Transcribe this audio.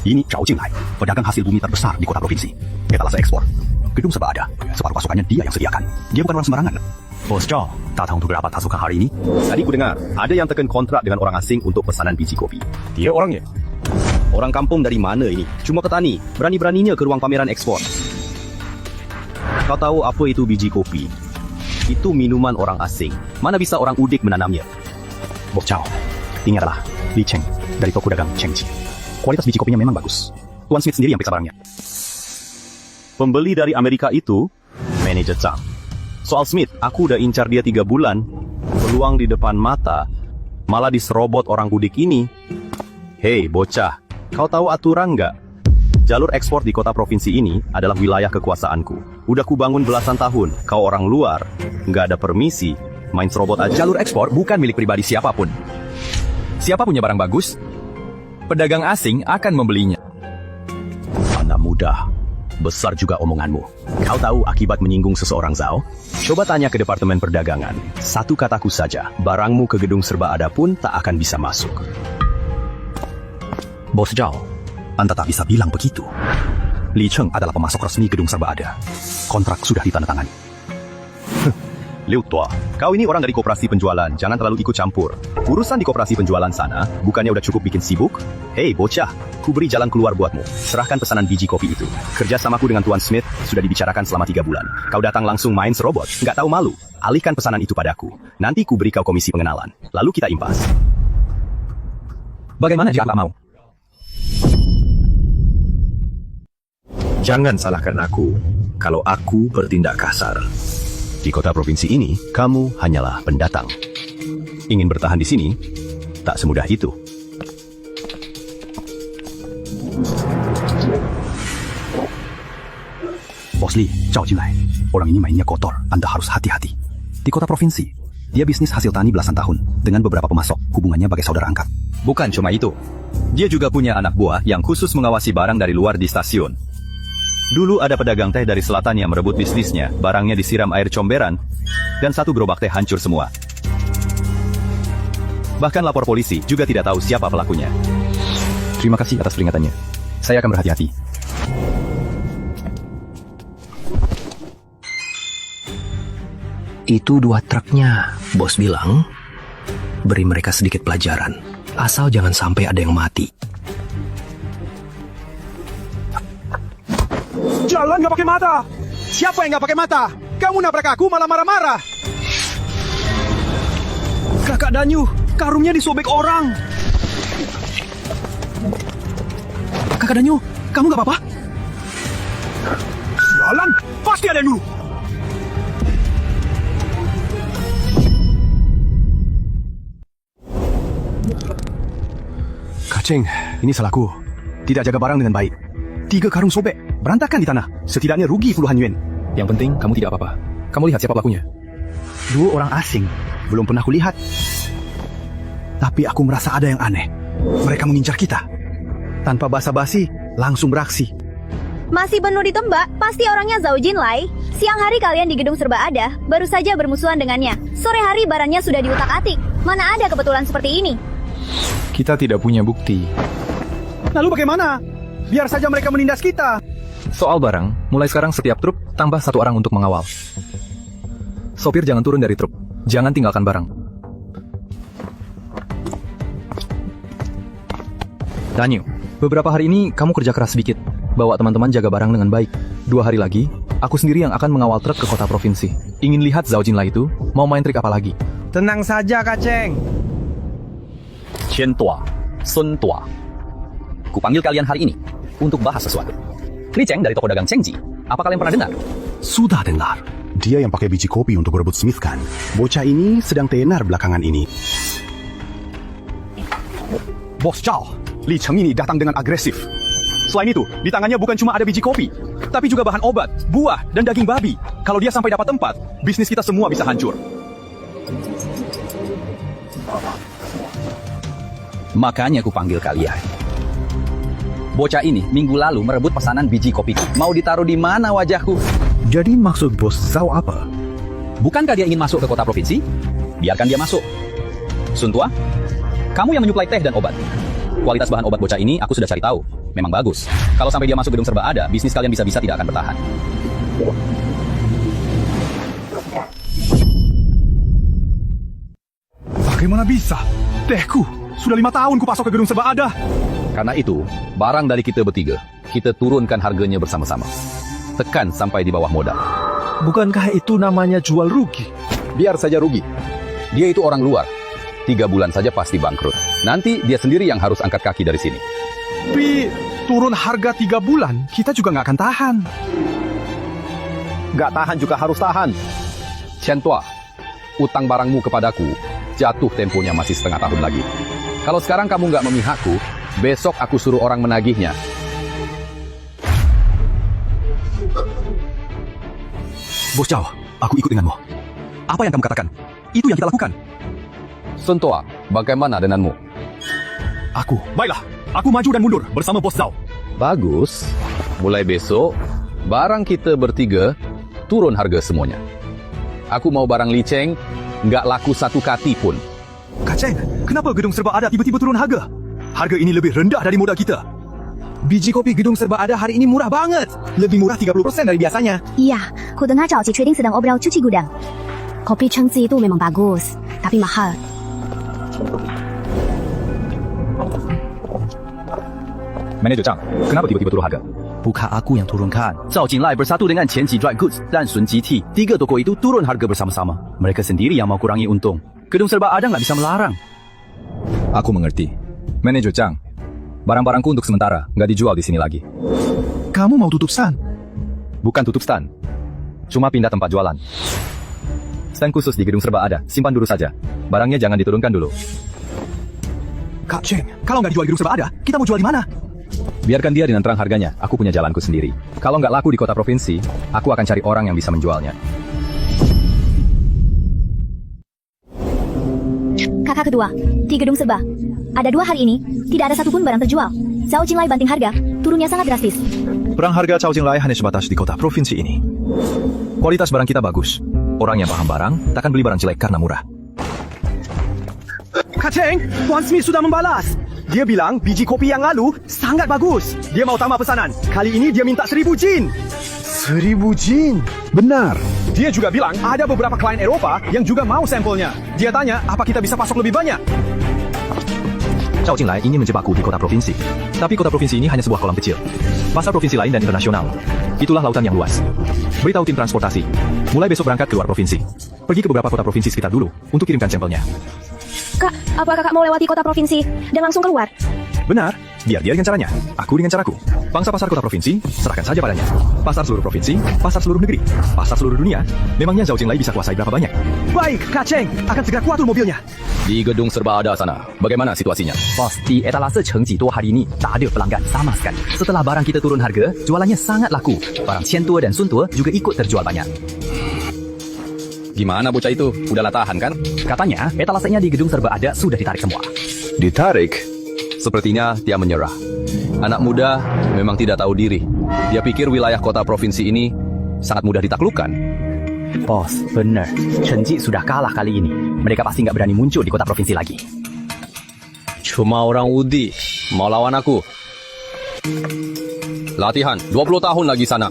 Ini Zhao Jinlai, pedagang hasil bumi terbesar di kota provinsi. Etalase ekspor. Gedung serba ada, separuh pasokannya dia yang sediakan. Dia bukan orang sembarangan. Bos Zhao, datang untuk rapat pasukan hari ini. Tadi ku dengar, ada yang tekan kontrak dengan orang asing untuk pesanan biji kopi. Dia orangnya. Orang kampung dari mana ini? Cuma petani, berani-beraninya ke ruang pameran ekspor. Kau tahu apa itu biji kopi? Itu minuman orang asing. Mana bisa orang udik menanamnya? Bos Zhao, ini adalah Li Cheng dari toko dagang Chengji. Kualitas biji kopinya memang bagus. Tuan Smith sendiri yang periksa barangnya. Pembeli dari Amerika itu, manajer Chang. Soal Smith, aku udah incar dia 3 bulan. Peluang di depan mata, malah diserobot orang udik ini. Hei bocah, kau tahu aturan nggak? Jalur ekspor di kota provinsi ini adalah wilayah kekuasaanku. Udah ku bangun belasan tahun, kau orang luar, nggak ada permisi, main serobot aja. Jalur ekspor bukan milik pribadi siapapun. Siapa punya barang bagus, pedagang asing akan membelinya. Anak muda, besar juga omonganmu. Kau tahu akibat menyinggung seseorang Zhao? Coba tanya ke Departemen Perdagangan. Satu kataku saja, barangmu ke gedung serba ada pun tak akan bisa masuk. Bos Zhao, Anda tak bisa bilang begitu. Li Cheng adalah pemasok resmi gedung serba ada. Kontrak sudah ditandatangani. Liu Tua, kau ini orang dari koperasi penjualan, jangan terlalu ikut campur. Urusan di koperasi penjualan sana, bukannya udah cukup bikin sibuk? Hei bocah, ku beri jalan keluar buatmu. Serahkan pesanan biji kopi itu. Kerjasamaku dengan Tuan Smith sudah dibicarakan selama 3 bulan. Kau datang langsung main serobot, nggak tahu malu. Alihkan pesanan itu padaku. Nanti ku beri kau komisi pengenalan. Lalu kita impas. Bagaimana jika tak mau? Jangan salahkan aku kalau aku bertindak kasar. Di kota provinsi ini, kamu hanyalah pendatang. Ingin bertahan di sini, tak semudah itu. Bos Li, Zhao Jinlai. Orang ini mainnya kotor. Anda harus hati-hati. Di kota provinsi, dia bisnis hasil tani belasan tahun dengan beberapa pemasok. Hubungannya bagai saudara angkat. Bukan cuma itu. Dia juga punya anak buah yang khusus mengawasi barang dari luar di stasiun. Dulu ada pedagang teh dari selatan yang merebut bisnisnya, barangnya disiram air comberan, dan 1 gerobak teh hancur semua. Bahkan lapor polisi juga tidak tahu siapa pelakunya. Terima kasih atas peringatannya. Saya akan berhati-hati. Itu 2 truknya. Bos bilang, beri mereka sedikit pelajaran. Asal jangan sampai ada yang mati. Jalan nggak pakai mata. Siapa yang nggak pakai mata? Kamu nabrak aku malah marah-marah. Kakak Danyu, karungnya disobek orang. Kakak Danyu, kamu gak apa-apa? Jalan, pasti ada dulu. Kaceng, ini salahku. Tidak jaga barang dengan baik. 3 karung sobek, berantakan di tanah. Setidaknya rugi puluhan yuan. Yang penting kamu tidak apa-apa. Kamu lihat siapa pelakunya? 2 orang asing, belum pernah kulihat. Tapi aku merasa ada yang aneh. Mereka mengincar kita. Tanpa basa-basi, langsung beraksi. Masih penuh ditembak, pasti orangnya Zhao Jinlai. Siang hari kalian di gedung serba ada, baru saja bermusuhan dengannya. Sore hari barangnya sudah diutak-atik. Mana ada kebetulan seperti ini? Kita tidak punya bukti. Lalu bagaimana? Biar saja mereka menindas kita. Soal barang, mulai sekarang setiap truk tambah 1 orang untuk mengawal. Sopir jangan turun dari truk. Jangan tinggalkan barang. Danyu, beberapa hari ini kamu kerja keras sedikit. Bawa teman-teman jaga barang dengan baik. 2 hari lagi, aku sendiri yang akan mengawal truk ke kota provinsi. Ingin lihat Zhao Jinlai itu mau main trik apa lagi? Tenang saja, Kaceng. Qian Tua, Sun Tua. Kupanggil kalian hari ini untuk bahas sesuatu. Li Cheng dari toko dagang Chengji. Apa kalian pernah dengar? Sudah dengar. Dia yang pakai biji kopi untuk berebut Smith kan? Bocah ini sedang tenar belakangan ini. Bos Zhao, Li Cheng ini datang dengan agresif. Selain itu, di tangannya bukan cuma ada biji kopi, tapi juga bahan obat, buah, dan daging babi. Kalau dia sampai dapat tempat, bisnis kita semua bisa hancur. Makanya kupanggil kalian. Bocah ini minggu lalu merebut pesanan biji kopi. Mau ditaruh di mana wajahku? Jadi maksud Bos Zhao apa? Bukankah dia ingin masuk ke kota provinsi? Biarkan dia masuk. Sun Tua, kamu yang menyuplai teh dan obat. Kualitas bahan obat bocah ini aku sudah cari tahu. memang bagus. Kalau sampai dia masuk gedung serba ada, bisnis kalian bisa-bisa tidak akan bertahan. Bagaimana bisa? Tehku, sudah 5 tahun ku pasok ke gedung serba ada. Karena itu, barang dari kita bertiga, kita turunkan harganya bersama-sama. Tekan sampai di bawah modal. Bukankah itu namanya jual rugi? Biar saja rugi. Dia itu orang luar. 3 bulan saja pasti bangkrut. Nanti dia sendiri yang harus angkat kaki dari sini. Tapi turun harga 3 bulan, kita juga nggak akan tahan. Nggak tahan juga harus tahan. Chen Tua, utang barangmu kepadaku jatuh temponya masih setengah tahun lagi. Kalau sekarang kamu nggak memihakku, besok aku suruh orang menagihnya. Bos Chow, aku ikut denganmu. Apa yang kamu katakan? Itu yang kita lakukan. Sun Tua, bagaimana denganmu? Baiklah, aku maju dan mundur bersama Bos Zhao. Bagus. Mulai besok, barang kita bertiga turun harga semuanya. Aku mau barang Li Cheng nggak laku 1 kati pun. Kak Cheng, kenapa gedung serba ada tiba-tiba turun harga? Harga ini lebih rendah dari modal kita. Biji kopi gedung serba ada hari ini murah banget. Lebih murah 30% dari biasanya. Iya, ku dengar Zhao Ji Trading sedang obrol cuci gudang. Kopi Chengzi itu memang bagus, tapi mahal. Manajer Zhang, kenapa tiba-tiba turun harga? Bukan aku yang turunkan. Zhao Jinlai bersatu dengan Qianqi Dry Goods dan Sun GT. 3 toko itu turun harga bersama-sama. Mereka sendiri yang mau kurangi untung. Gedung serba ada nggak bisa melarang. Aku mengerti. Manajer Zhang, barang-barangku untuk sementara nggak dijual di sini lagi. Kamu mau tutup stand? Bukan tutup stand, cuma pindah tempat jualan. Stand khusus di gedung serba ada, simpan dulu saja. Barangnya jangan diturunkan dulu. Kak Cheng, kalau nggak dijual di gedung serba ada, kita mau jual di mana? Biarkan dia dengan terang harganya, aku punya jalanku sendiri. Kalau nggak laku di kota provinsi, aku akan cari orang yang bisa menjualnya. Kakak kedua, di gedung serba. Ada 2 hari ini, tidak ada satupun barang terjual. Zhao Jinlai banting harga, turunnya sangat drastis. Perang harga Cao Jinglai hanya sebatas di kota provinsi ini. Kualitas barang kita bagus. Orang yang paham barang, takkan beli barang jelek karena murah. Kak Cheng, Tuan Smith sudah membalas. Dia bilang biji kopi yang lalu sangat bagus. Dia mau tambah pesanan. Kali ini dia minta 1000 jin. 1000 jin? Benar. Dia juga bilang ada beberapa klien Eropa yang juga mau sampelnya. Dia tanya apa kita bisa pasok lebih banyak. Zhao Jinlai ingin menjebakku di kota provinsi. Tapi kota provinsi ini hanya sebuah kolam kecil. Pasar provinsi lain dan internasional. Itulah lautan yang luas. Beritahu tim transportasi. Mulai besok berangkat ke luar provinsi. Pergi ke beberapa kota provinsi sekitar dulu untuk kirimkan sampelnya. Kak, apa kakak mau lewati kota provinsi dan langsung keluar? Benar. Biar dia dengan caranya, aku dengan caraku. Pangsa pasar kota provinsi, serahkan saja padanya. Pasar seluruh provinsi, pasar seluruh negeri, pasar seluruh dunia. Memangnya Zhao Jinglai bisa kuasai berapa banyak? Baik, Kak Cheng. Akan segera kuatur mobilnya. Di gedung serba ada sana, bagaimana situasinya? Bos, di etalase Chengji Duo hari ini tak ada pelanggan sama sekali. Setelah barang kita turun harga, jualannya sangat laku. Barang Qian Tua dan Sun Tua juga ikut terjual banyak. Gimana bocah itu? Udah tahan kan? Katanya, etalasenya di gedung serba ada sudah ditarik semua. Ditarik? Sepertinya dia menyerah. Anak muda memang tidak tahu diri. Dia pikir wilayah kota provinsi ini sangat mudah ditaklukkan. Bos, benar. Chengji sudah kalah kali ini. Mereka pasti nggak berani muncul di kota provinsi lagi. Cuma orang Udi mau lawan aku. Latihan 20 tahun lagi sana.